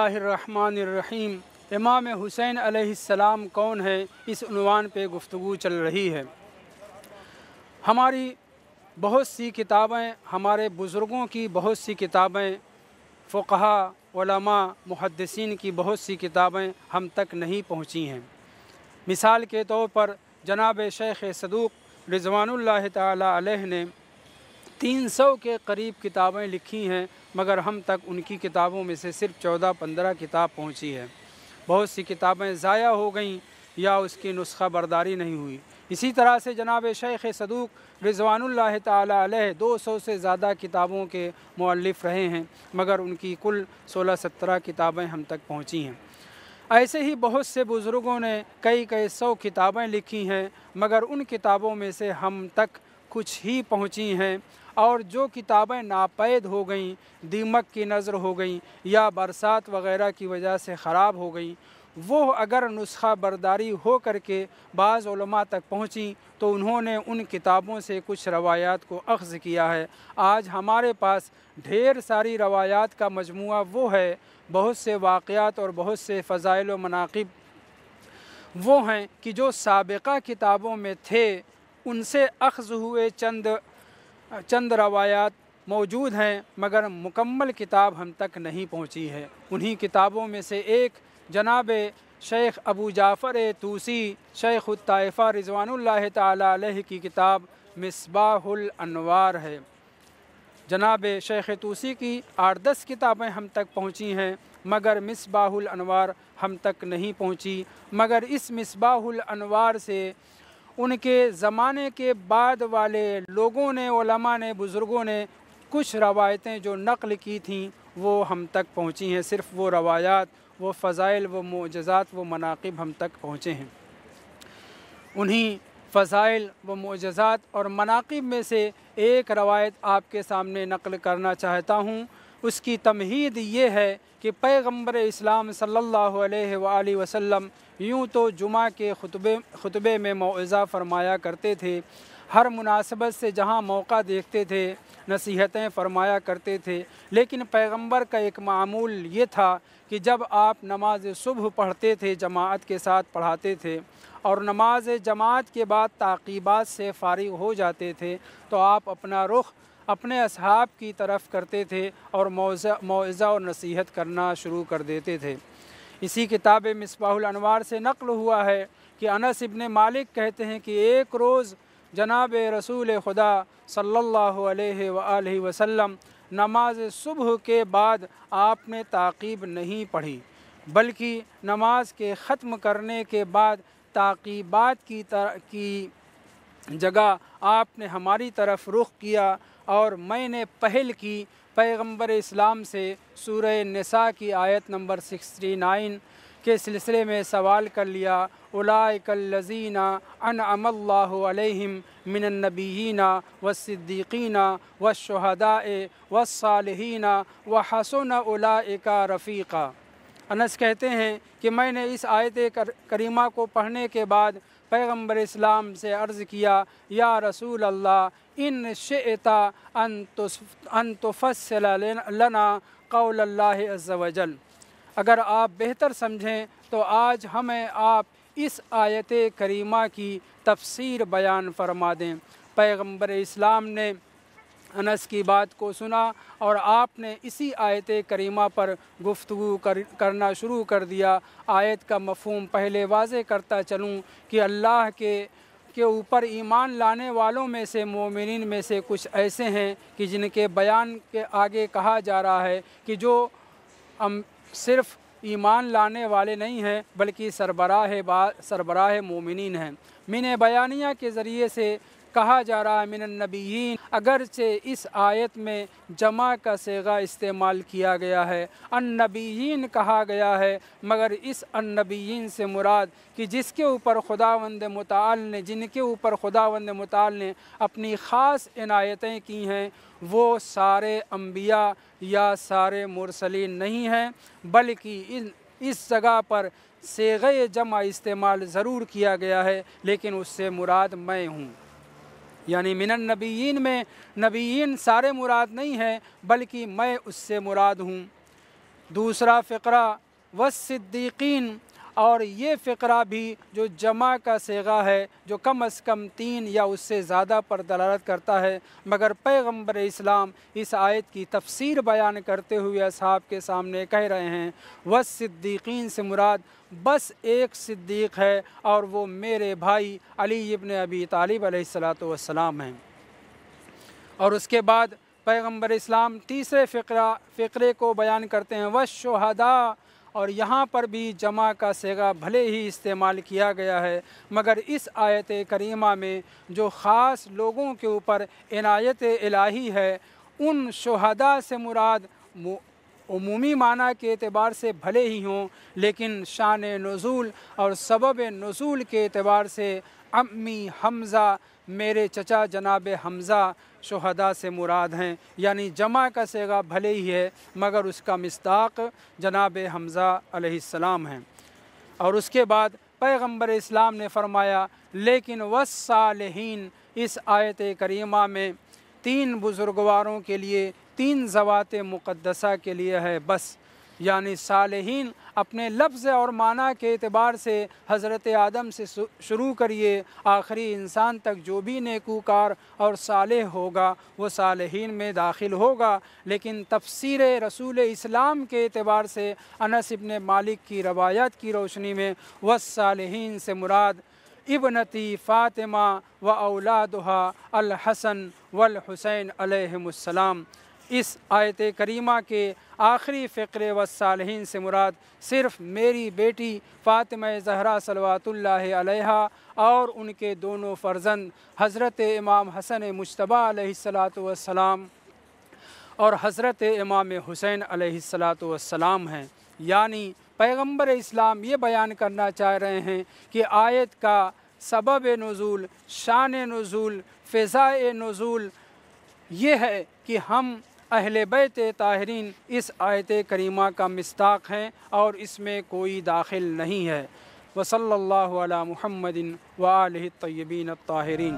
बिस्मिल्लाहिर्रहमानिर्रहीम। इमाम हुसैन अलैहिस्सलाम कौन है, इस उन्वान पे गुफ्तगू चल रही है। हमारी बहुत सी किताबें, हमारे बुज़ुर्गों की बहुत सी किताबें, फ़ुक़हा, उलमा, मुहद्दिसीन की बहुत सी किताबें हम तक नहीं पहुँची हैं। मिसाल के तौर पर जनाब शेख सदूक़ रिज़वानुल्लाह ताला अलैह ने 300 के करीब किताबें लिखी हैं, मगर हम तक उनकी किताबों में से सिर्फ 14-15 किताब पहुंची है। बहुत सी किताबें ज़ाया हो गईं या उसकी नुस्खा बरदारी नहीं हुई। इसी तरह से जनाब शेख सदूक़ रिज़वानुल्लाह ताला अलैह 200 से ज़्यादा किताबों के मुअल्लिफ़ रहे हैं, मगर उनकी कुल 16-17 किताबें हम तक पहुँची हैं। ऐसे ही बहुत से बुज़ुर्गों ने कई सौ किताबें लिखी हैं, मगर उन किताबों में से हम तक कुछ ही पहुँची हैं, और जो किताबें नापैद हो गईं, दीमक की नज़र हो गईं या बरसात वग़ैरह की वजह से ख़राब हो गईं, वो अगर नुस्खा बरदारी हो करके बाज़ उलमा तक पहुँची तो उन्होंने उन किताबों से कुछ रवायात को अख़ज़ किया है। आज हमारे पास ढेर सारी रवायात का मजमुआ वो है, बहुत से वाक़यात और बहुत से फ़ज़ाइल व मनाक़िब वो हैं कि जो साबिक़ा किताबों में थे उनसे अख़ज़ हुए चंद रवायात मौजूद हैं, मगर मुकम्मल किताब हम तक नहीं पहुँची है। उन्हीं किताबों में से एक जनाब शेख अबू जाफ़र तूसी शेख उत-ताइफ़ा रिज़वानुल्लाह ताला अलैह की किताब मिस्बाहुल अनवार है। जनाब शेख तूसी की 8-10 किताबें हम तक पहुँची हैं, मगर मिस्बाहुल अनवार हम तक नहीं पहुँची। मगर इस मिस्बाहुल अनवार से उनके ज़माने के बाद वाले लोगों ने, उलमा ने, बुज़ुर्गों ने कुछ रवायतें जो नक़ल की थीं वो हम तक पहुँची हैं। सिर्फ़ वो रवायात, वो फ़ज़ाइल, वो मुअज़्ज़ज़ात, वो मनाक़िब हम तक पहुँचे हैं। उन्हीं फ़ज़ाइल व मुअज़्ज़ज़ात और मनाक़िब में से एक रवायत आपके सामने नक़ल करना चाहता हूँ। उसकी तमहीद ये है कि पैगम्बर इस्लाम सल्लल्लाहु अलैहि वसल्लम यूँ तो जुमा के खुतबे में मौइज़ा फ़रमाया करते थे, हर मुनासबत से जहाँ मौका देखते थे नसीहतें फ़रमाया करते थे, लेकिन पैगम्बर का एक मामूल ये था कि जब आप नमाज सुबह पढ़ते थे, जमात के साथ पढ़ाते थे, और नमाज जमात के बाद ताक़ीबात से फ़ारिग़ हो जाते थे तो आप अपना रुख़ अपने असहाब की तरफ करते थे और मौइज़ा और नसीहत करना शुरू कर देते थे। इसी किताब मिस्बाहुल अनवार से नक़ल हुआ है कि अनस इब्न मालिक कहते हैं कि एक रोज़ जनाब रसूल खुदा सल्लल्लाहु अलैहि वसल्लम नमाज सुबह के बाद आपने ताक़ीब नहीं पढ़ी, बल्कि नमाज के ख़त्म करने के बाद ताक़ीबात की जगह आपने हमारी तरफ रुख़ किया और मैंने पहल की पैगम्बर इस्लाम से सूरह निसा की आयत नंबर 69 के सिलसिले में सवाल कर लिया, उलाइकल्लज़ीना अनअमल्लाहु अलैहिम मिनन नबिय्यीना वस्सिद्दीक़ीना वश्शुहदाए वस्सालिहीना व हसुन उलाइका रफ़ीक़ा। अनस कहते हैं कि मैंने इस आयत करीमा को पढ़ने के बाद पैगम्बर इस्लाम से अर्ज़ किया, या रसूल अल्लाह इन शिअता अन तुफ़स्सिल लना क़ौल अल्लाहि अज़्ज़ व जल। अगर आप बेहतर समझें तो आज हमें आप इस आयत करीमा की तफ़सीर बयान फ़रमा दें। पैगम्बर इस्लाम ने अनस की बात को सुना और आपने इसी आयत करीमा पर गुफ्तगू करना शुरू कर दिया। आयत का मफ़हूम पहले वाज़े करता चलूँ कि अल्लाह के ऊपर ईमान लाने वालों में से, मोमिनीन में से कुछ ऐसे हैं कि जिनके बयान के आगे कहा जा रहा है कि जो सिर्फ़ ईमान लाने वाले नहीं हैं बल्कि सरबराह मोमिनीन हैं। मिन बयानिया के ज़रिए से कहा जा रहा है मिनन नबिय्यीन, अगरचे इस आयत में जमा का सेगा इस्तेमाल किया गया है, अन्नबिय्यीन कहा गया है, मगर इस अन्नबिय्यीन से मुराद कि जिनके ऊपर खुदावंद मुताल ने अपनी ख़ास इनायतें की हैं वो सारे अम्बिया या सारे मुरसलीन नहीं हैं, बल्कि इस जगह पर सेग़े जमा इस्तेमाल ज़रूर किया गया है, लेकिन उससे मुराद मैं हूँ। यानी मिनन नबिय्यीन में नबिय्यीन सारे मुराद नहीं हैं, बल्कि मैं उससे मुराद हूँ। دوسرا فقرہ والصدیقین، اور یہ فقرہ بھی جو جمع کا صیغہ ہے، جو کم از کم 3 یا اس سے زیادہ پر دلالت کرتا ہے، مگر پیغمبر اسلام اس آیت کی تفسیر بیان کرتے ہوئے اصحاب کے سامنے کہہ رہے ہیں والصدیقین سے مراد بس ایک صدیق ہے، اور وہ میرے بھائی علی ابن ابی طالب علیہ السلام ہیں۔ اور اس کے بعد پیغمبر اسلام تیسرے فقرے کو بیان کرتے ہیں والشہداء، اور یہاں پر بھی جمع کا صیغہ بھلے ہی استعمال کیا گیا ہے، مگر اس آیت کریمہ میں جو خاص لوگوں کے اوپر عنایت الہی ہے، ان شہداء سے مراد عمومی معنی کے اعتبار سے بھلے ہی ہوں، لیکن شان نزول اور سبب نزول کے اعتبار سے امی حمزہ، میرے چچا جناب حمزہ شہداء سے مراد ہیں، یعنی جمع کا صیغہ بھلے ہی ہے مگر اس کا مصداق جناب حمزہ علیہ السلام ہیں۔ اور اس کے بعد پیغمبر اسلام نے فرمایا لیکن والصالحین، اس آیت کریمہ میں 3 بزرگواروں کے لیے، 3 ذوات مقدسہ کے لیے ہے بس، یعنی صالحین اپنے لفظ اور معنی کے اعتبار سے حضرت آدم سے شروع کریے آخری انسان تک جو بھی نیکوکار اور صالح ہوگا وہ صالحین میں داخل ہوگا، لیکن تفسیر رسول اسلام کے اعتبار سے انس ابن مالک کی روایات کی روشنی میں والصالحین سے مراد ابنتی فاطمہ و اولادہا الحسن والحسین علیہم السلام۔ اس آیت کریمہ کے آخری فقرے والصالحین سے مراد صرف میری بیٹی فاطمہ زہرا صلوات اللہ علیہا اور ان کے دونوں فرزند حضرت امام حسن مجتبیٰ علیہ السلام اور حضرت امام حسین علیہ السلام ہیں۔ یعنی پیغمبر اسلام یہ بیان کرنا چاہ رہے ہیں کہ آیت کا سبب نزول، شان نزول، فضائے نزول یہ ہے کہ ہم اہل بیت طاہرین اس آیت کریمہ کا مصداق ہیں اور اس میں کوئی داخل نہیں ہے۔ وصلی اللہ علی محمد وآلہ الطیبین الطاہرین۔